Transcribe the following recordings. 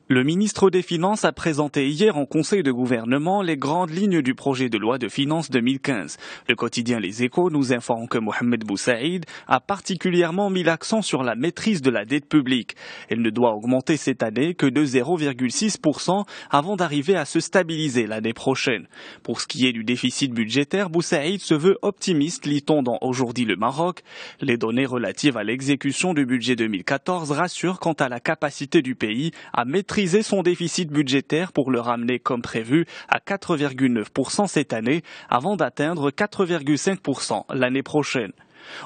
Le ministre des Finances a présenté hier en Conseil de gouvernement les grandes lignes du projet de loi de finances 2015. Le quotidien Les Échos nous informe que Mohamed Boussaïd a particulièrement mis l'accent sur la maîtrise de la dette publique. Elle ne doit augmenter cette année que de 0,6% avant d'arriver à se stabiliser l'année prochaine. Pour ce qui est du déficit budgétaire, Boussaïd se veut optimiste, lit-on dans Aujourd'hui le Maroc. Les données relatives à l'exécution du budget 2014 rassurent quant à la capacité du pays à maîtriser son déficit budgétaire pour le ramener comme prévu à 4,9% cette année avant d'atteindre 4,5% l'année prochaine.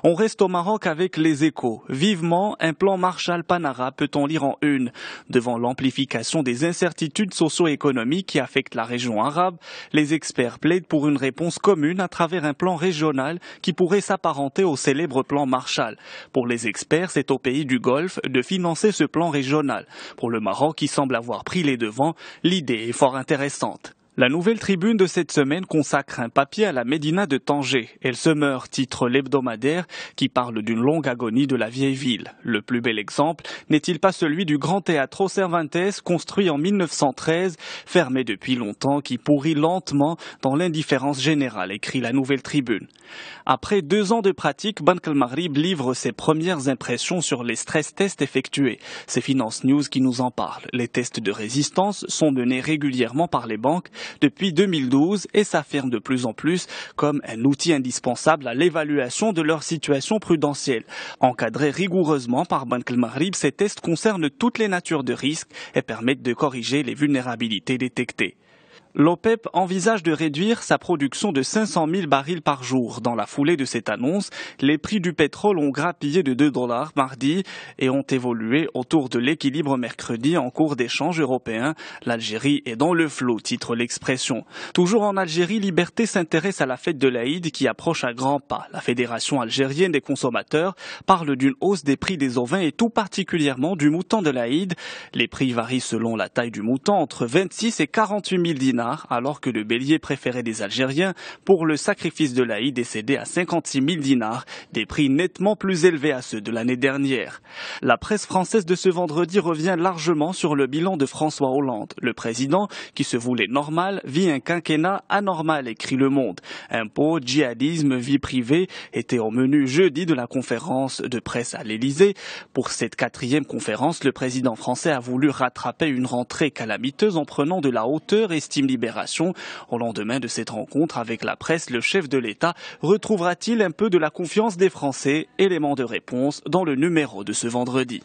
On reste au Maroc avec Les Échos. Vivement, un plan Marshall Panara, peut-on lire en une. Devant l'amplification des incertitudes socio-économiques qui affectent la région arabe, les experts plaident pour une réponse commune à travers un plan régional qui pourrait s'apparenter au célèbre plan Marshall. Pour les experts, c'est au pays du Golfe de financer ce plan régional. Pour le Maroc, qui semble avoir pris les devants, l'idée est fort intéressante. La Nouvelle Tribune de cette semaine consacre un papier à la Médina de Tanger. Elle se meurt, titre l'hebdomadaire, qui parle d'une longue agonie de la vieille ville. Le plus bel exemple n'est-il pas celui du grand Teatro Cervantes, construit en 1913, fermé depuis longtemps, qui pourrit lentement dans l'indifférence générale, écrit la Nouvelle Tribune. Après 2 ans de pratique, Banque El Maghrib livre ses premières impressions sur les stress tests effectués. C'est Finance News qui nous en parle. Les tests de résistance sont menés régulièrement par les banques depuis 2012 et s'affirment de plus en plus comme un outil indispensable à l'évaluation de leur situation prudentielle. Encadrés rigoureusement par Banque El Maghrib, ces tests concernent toutes les natures de risques et permettent de corriger les vulnérabilités détectées. L'OPEP envisage de réduire sa production de 500 000 barils par jour. Dans la foulée de cette annonce, les prix du pétrole ont grappillé de $2 mardi et ont évolué autour de l'équilibre mercredi en cours d'échange européen. L'Algérie est dans le flot, titre l'Expression. Toujours en Algérie, Liberté s'intéresse à la fête de l'Aïd qui approche à grands pas. La Fédération algérienne des consommateurs parle d'une hausse des prix des ovins et tout particulièrement du mouton de l'Aïd. Les prix varient selon la taille du mouton entre 26 et 48 000 dinars. Alors que le bélier préféré des Algériens pour le sacrifice de l'Aïd est cédé à 56 000 dinars, des prix nettement plus élevés à ceux de l'année dernière. La presse française de ce vendredi revient largement sur le bilan de François Hollande. Le président, qui se voulait normal, vit un quinquennat anormal, écrit Le Monde. Impôts, djihadisme, vie privée étaient au menu jeudi de la conférence de presse à l'Élysée. Pour cette 4e conférence, le président français a voulu rattraper une rentrée calamiteuse en prenant de la hauteur, estime Libération. Au lendemain de cette rencontre avec la presse, le chef de l'État retrouvera-t-il un peu de la confiance des Français? Élément de réponse dans le numéro de ce vendredi.